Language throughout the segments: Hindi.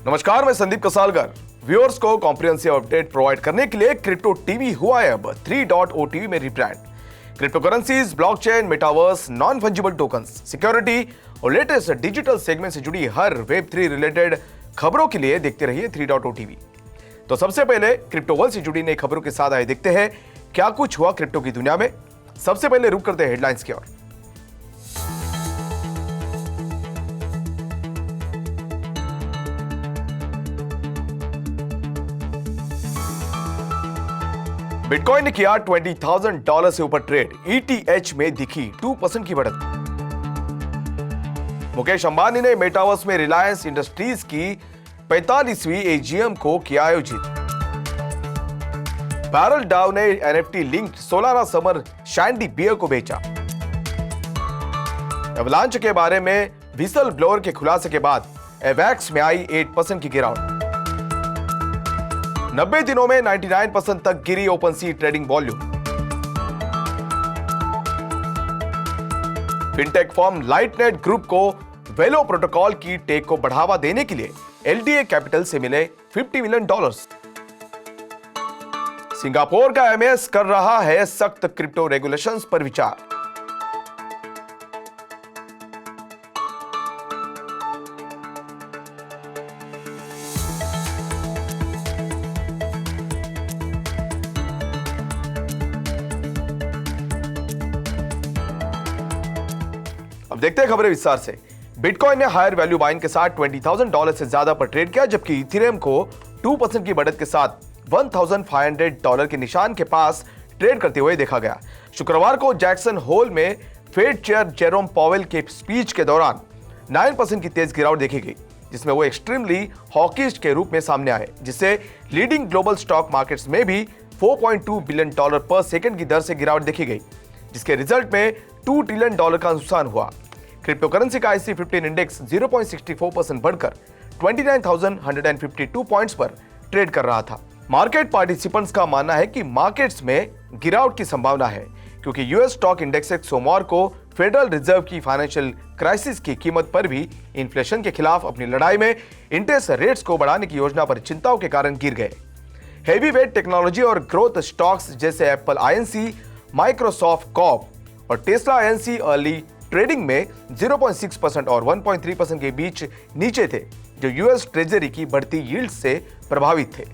नमस्कार, मैं संदीप कसालकर। व्यूअर्स को कॉम्प्रिहेंसिव अपडेट प्रोवाइड करने के लिए क्रिप्टो टीवी हुआ है अब 3.0 में rebrand. Crypto currencies, blockchain, metaverse, non fungible tokens, security और लेटेस्ट डिजिटल सेगमेंट से जुड़ी हर वेब3 रिलेटेड खबरों के लिए देखते रहिए 3.0 टीवी। तो सबसे पहले क्रिप्टो वर्ल्ड से जुड़ी नई खबरों के साथ आए देखते हैं क्या कुछ हुआ क्रिप्टो की दुनिया में। सबसे पहले रुक करते हैं हेडलाइंस की ओर। बिटकॉइन ने किया $20,000 से ऊपर ट्रेड, ETH में दिखी 2% की बढ़त। मुकेश अंबानी ने मेटावर्स में रिलायंस इंडस्ट्रीज की 45वीं AGM को किया आयोजित। बैरल डाउ ने NFT linked Solana summer shandy beer को बेचा। एवलांच के बारे में विसल ब्लोअर के खुलासे के बाद एवैक्स में आई 8% की गिरावट। 90 दिनों में 99% तक गिरी OpenSea trading volume. Fintech firm Lightnet group को वेलो प्रोटोकॉल की टेक को बढ़ावा देने के लिए LDA कैपिटल से मिले $50 मिलियन। सिंगापुर का MAS कर रहा है सख्त क्रिप्टो रेगुलेशंस पर विचार। अब देखते हैं खबरें विस्तार से। बिटकॉइन ने हायर वैल्यू बाइंग के साथ $20,000 से ज्यादा पर ट्रेड किया, जबकि इथेरियम को 2% की बढ़त के साथ $1,500 के निशान के पास ट्रेड करते हुए देखा गया। शुक्रवार को जैक्सन होल में फेड चेयर जेरोम पॉवेल के स्पीच के दौरान 9% की तेज गिरावट देखी गई, जिसमें वो एक्सट्रीमली हॉकिस्ट के रूप में सामने आए, जिससे लीडिंग ग्लोबल स्टॉक मार्केट्स में भी $4.2 बिलियन पर सेकंड की दर से गिरावट देखी गई, जिसके रिजल्ट में $2 ट्रिलियन का नुकसान हुआ। क्रिप्टो करेंसी का IC 15 इंडेक्स 0.64% बढ़कर 29,152 पॉइंट्स पर ट्रेड कर रहा था। मार्केट पार्टिसिपेंट्स का मानना है कि मार्केट्स में गिरावट की संभावना है, क्योंकि यूएस स्टॉक इंडेक्स सोमवार को फेडरल रिजर्व की फाइनेंशियल क्राइसिस की कीमत पर भी इन्फ्लेशन के खिलाफ अपनी लड़ाई में इंटरेस्ट रेट्स को बढ़ाने की योजना पर चिंताओं के कारण गिर गए। हेवीवेट टेक्नोलॉजी और ग्रोथ स्टॉक्स जैसे एप्पल INC, माइक्रोसॉफ्ट कॉर्प और टेस्ला INC अर्ली ट्रेडिंग में 0.6% और 1.3% के बीच नीचे थे, जो यूएस ट्रेजरी की बढ़ती यील्ड से प्रभावित थे।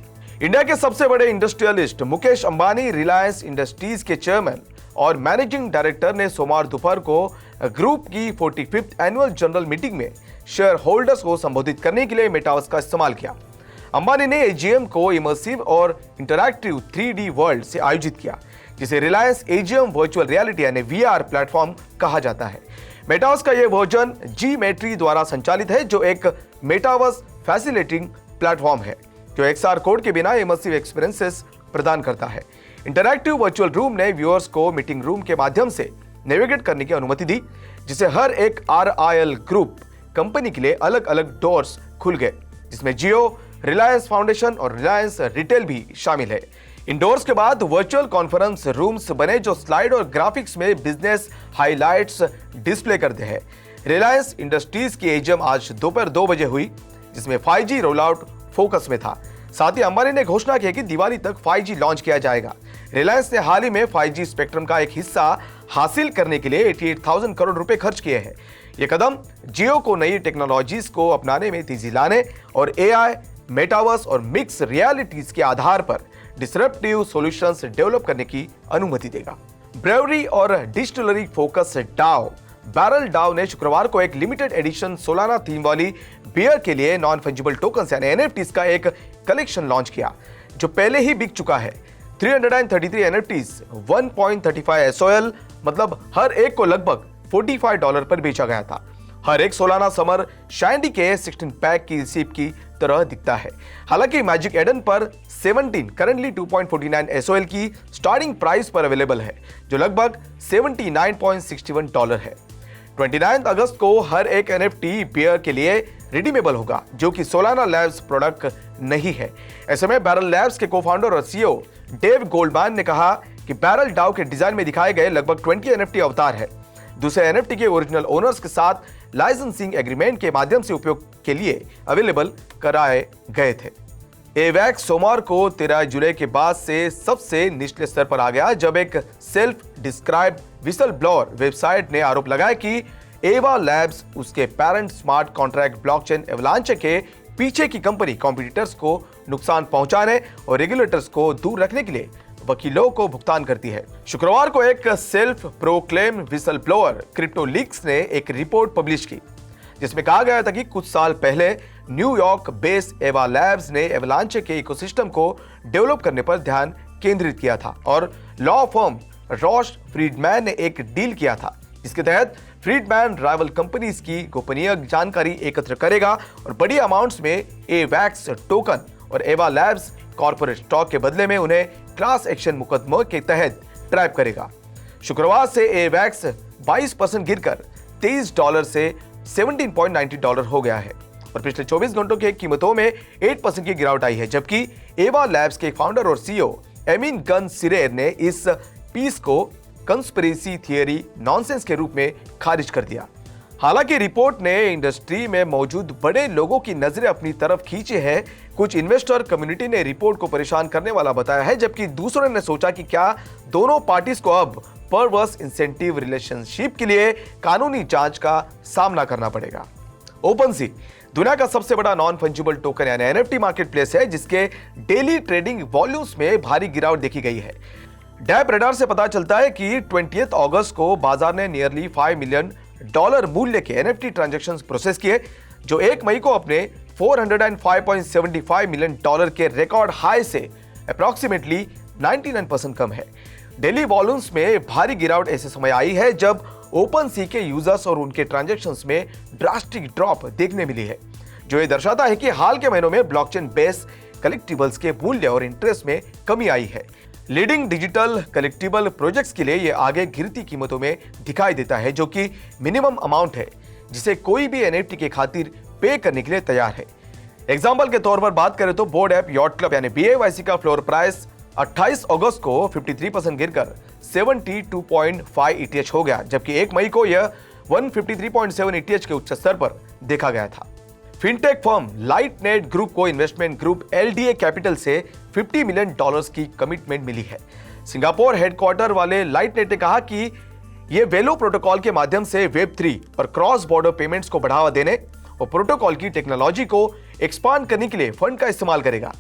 इंडिया के सबसे बड़े इंडस्ट्रियलिस्ट मुकेश अंबानी रिलायंस इंडस्ट्रीज के चेयरमैन और मैनेजिंग डायरेक्टर ने सोमवार दोपहर को ग्रुप की 45th एनुअल जनरल मीटिंग में शेयर होल्डर्स को संबोधित करने के लिए मेटावर्स का इस्तेमाल किया। अंबानी ने AGM को इमर्सिव और इंटरैक्टिव 3D वर्ल्ड से आयोजित किया, जिसे रिलायंस AGM वर्चुअल रियलिटी यानी VR प्लेटफॉर्म कहा जाता है। मेटावर्स का यह वर्जन G-Metry द्वारा संचालित है, जो एक मेटावर्स फैसिलिटेटिंग प्लेटफॉर्म है जो XR कोड के बिना इमर्सिव एक्सपीरियंसेस प्रदान करता है। इंटरैक्टिव वर्चुअल रूम ने व्यूअर्स को मीटिंग रूम के माध्यम से नेविगेट करने की अनुमति दी, जिसे हर एक RIL ग्रुप कंपनी के लिए अलग अलग डोर्स खुल गए, जिसमें जियो, रिलायंस फाउंडेशन और रिलायंस रिटेल भी शामिल है। इंडोर्स के बाद वर्चुअल कॉन्फ्रेंस रूम्स बने, जो स्लाइड और ग्राफिक्स में बिजनेस हाइलाइट्स डिस्प्ले करते हैं। रिलायंस इंडस्ट्रीज की AGM आज दोपहर 2 बजे हुई, जिसमें 5G रोल आउट फोकस में था। साथ ही अंबानी ने घोषणा की कि दिवाली तक 5G लॉन्च किया जाएगा। रिलायंस ने हाल ही में 5G स्पेक्ट्रम का एक हिस्सा हासिल करने के लिए 88,000 करोड़ रुपए खर्च किए हैं। यह कदम जियो को नई टेक्नोलॉजीज को अपनाने में तेजी लाने और AI, मेटावर्स और मिक्स रियलिटीज के आधार पर डिसरप्टिव सॉल्यूशंस डेवलप करने की अनुमति देगा। ब्रेवरी और डिस्टिलरी फोकस डाउ बैरल डाउ ने शुक्रवार को एक लिमिटेड एडिशन सोलाना थीम वाली बियर के लिए नॉन फंजिबल टोकन्स यानी NFTs का एक कलेक्शन लॉन्च किया, जो पहले ही बिक चुका है। 333 NFTs 1.35 SOL मतलब हर एक को लगभग $45 पर बेचा गया था। हर एक सोलाना समर शैंडी के 16 पैक की रिसीप की तरह दिखता है। हालांकि मैजिक एडन पर 17 करंटली 2.49 SOL की स्टार्टिंग प्राइस पर अवेलेबल है, जो लगभग $79.61 है। 29 अगस्त को हर एक NFT बियर के लिए रिडीमेबल होगा, जो कि सोलाना लैब्स प्रोडक्ट नहीं है। ऐसे में बैरल लैब्स के को-फाउंडर और CEO डेव गोल्डमैन ने कहा कि बैरल डाउ के डिजाइन में दिखाए गए लगभग 20 NFT अवतार है, दूसरे एनएफटी के ओरिजिनल ओनर्स के साथ लाइसेंसिंग एग्रीमेंट के माध्यम से उपयोग के लिए अवेलेबल कराए गए थे। एवैक्स सोमवार को 13 जुलाई के बाद से सबसे निचले स्तर पर आ गया, जब एक self describe whistle blower website ने आरोप लगाया कि एवा लैब्स उसके पेरेंट स्मार्ट कॉन्ट्रैक्ट ब्लॉकचेन एवलांचे के पीछे की कंपनी कॉम्पिटिटर्स को नुकसान पहुंचाने और रेगुलेटर्स को दूर रखने के लिए वकीलों को भुगतान करती है। शुक्रवार को एक self proclaim whistle blower crypto leaks ने एक रिपोर्ट पब्लिश की, जिसमें कहा गया था कि कुछ साल पहले न्यूयॉर्क बेस्ड एवा लैब्स ने एवलांचे के इकोसिस्टम को डेवलप करने पर ध्यान केंद्रित किया था और लॉ फर्म रॉश फ्रीडमैन ने एक डील किया था, जिसके तहत फ्रीडमैन राइवल कंपनीज की गोपनीय जानकारी एकत्र करेगा और बड़ी अमाउंट्स में एवैक्स टोकन और एवा लैब्स कॉर्पोरेट स्टॉक के बदले में उन्हें क्लास एक्शन मुकदमों के तहत ट्रैप करेगा। शुक्रवार से एवैक्स 22% गिरकर $23 से $17.90 हो गया है और पिछले 24 घंटों की कीमतों में 8% की गिरावट आई है, जबकि एवा लैब्स के फाउंडर और सीईओ एमिन गन सिरेर ने इस पीस को कंस्पिरेसी थियरी नॉनसेंस के रूप में खारिज कर दिया। हालांकि रिपोर्ट ने इंडस्ट्री में मौजूद बड़े लोगों की नजरें अपनी तरफ खींची है। कुछ इन्वेस्टर कम्युनिटी ने रिपोर्ट को परेशान करने वाला बताया है, जबकि दूसरों ने सोचा कि क्या दोनों पार्टीज को अब परवर्स इंसेंटिव रिलेशनशिप के लिए कानूनी जांच का सामना करना पड़ेगा। ओपनसी दुनिया का सबसे बड़ा नॉन फंजिबल टोकन यानी एनएफटी मार्केटप्लेस है, जिसके डेली ट्रेडिंग वॉल्यूम्स में भारी गिरावट देखी गई है। डैप रेडार से पता चलता है कि 20 अगस्त को बाजार ने नियरली $5 मिलियन मूल्य के एनएफटी ट्रांजैक्शंस प्रोसेस किए, जो 1 मई को अपने $405.75 मिलियन के रिकॉर्ड हाई से अप्रॉक्सीमेटली 99% कम है। डेली वॉल्यूम्स में भारी गिरावट ऐसे समय आई है जब ओपनसी के यूजर्स और उनके ट्रांजैक्शंस में ड्रास्टिक ड्रॉप देखने मिली है, जो ये दर्शाता है कि हाल के महीनों में ब्लॉकचेन बेस्ड कलेक्टिबल्स के मूल्य और इंटरेस्ट में कमी आई है। लीडिंग डिजिटल कलेक्टिबल प्रोजेक्ट्स के लिए ये आगे गिरती कीमतों में दिखाई देता है, जो कि मिनिमम अमाउंट है जिसे कोई भी एनएफटी के खातिर पे करने के लिए तैयार है। एग्जांपल के तौर पर बात करें तो बोर्ड ऐप यॉट क्लब यानी BAYC का फ्लोर प्राइस 28 अगस्त को 53% गिरकर 72.5 ETH हो गया, जबकि 1 मई को यह 153.7 ETH के उच्च स्तर पर देखा गया था। फिनटेक फर्म लाइटनेट ग्रुप को इन्वेस्टमेंट ग्रुप LDA कैपिटल से $50 मिलियन की कमिटमेंट मिली है। सिंगापुर हेडक्वार्टर वाले लाइटनेट ने कहा कि यह वेलो प्रोटोकॉल के माध्यम से Web3 और क्रॉस बॉर्डर पेमेंट्स को बढ़ावा देने और प्रोटोकॉल की टेक्नोलॉजी को एक्सपांड करने के लिए फंड का इस्तेमाल करेगा।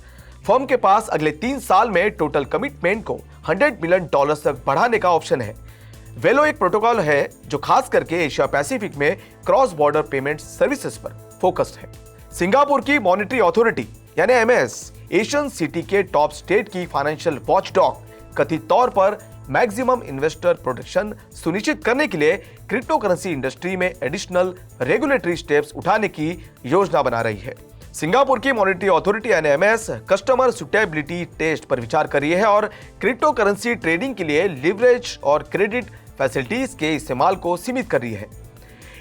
फर्म के पास अगले 3 साल में टोटल कमिटमेंट को $100 मिलियन तक बढ़ाने का ऑप्शन है। वेलो एक प्रोटोकॉल है जो खास करके एशिया पैसिफिक में क्रॉस बॉर्डर पेमेंट सर्विसेज पर फोकस्ड है। सिंगापुर की मॉनेटरी अथॉरिटी यानी MS एशियन सिटी के टॉप स्टेट की फाइनेंशियल वॉचडॉग कथित तौर पर मैक्सिमम इन्वेस्टर प्रोटेक्शन सुनिश्चित करने के लिए क्रिप्टो करेंसी इंडस्ट्री में एडिशनल रेगुलेटरी स्टेप्स उठाने की योजना बना रही है। सिंगापुर की मॉनेटरी अथॉरिटी यानी MS कस्टमर सुटेबिलिटी टेस्ट पर विचार कर रही है और क्रिप्टो करेंसी ट्रेडिंग के लिए लिवरेज और क्रेडिट फैसिलिटीज के इस्तेमाल को सीमित कर रही है।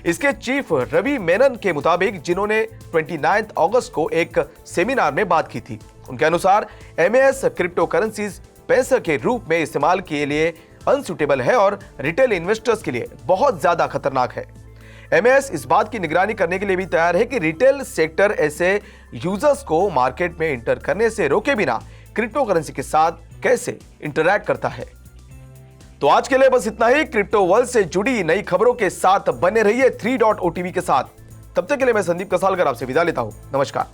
इसके चीफ रवि मेनन के मुताबिक, जिन्होंने 29 अगस्त को एक सेमिनार में बात की थी, उनके अनुसार MS क्रिप्टो करेंसीज पैसे के रूप में इस्तेमाल के लिए अनसुटेबल है और रिटेल इन्वेस्टर्स के लिए बहुत ज्यादा खतरनाक है। MS इस बात की निगरानी करने के लिए भी तैयार है कि रिटेल सेक्टर ऐसे यूजर्स को मार्केट में इंटर करने से रोके बिना क्रिप्टो करेंसी के साथ कैसे इंटरैक्ट करता है। तो आज के लिए बस इतना ही। क्रिप्टो वर्ल्ड से जुड़ी नई खबरों के साथ बने रहिए 3.OTV के साथ। तब तक के लिए मैं संदीप कसालकर आपसे विदा लेता हूं। नमस्कार।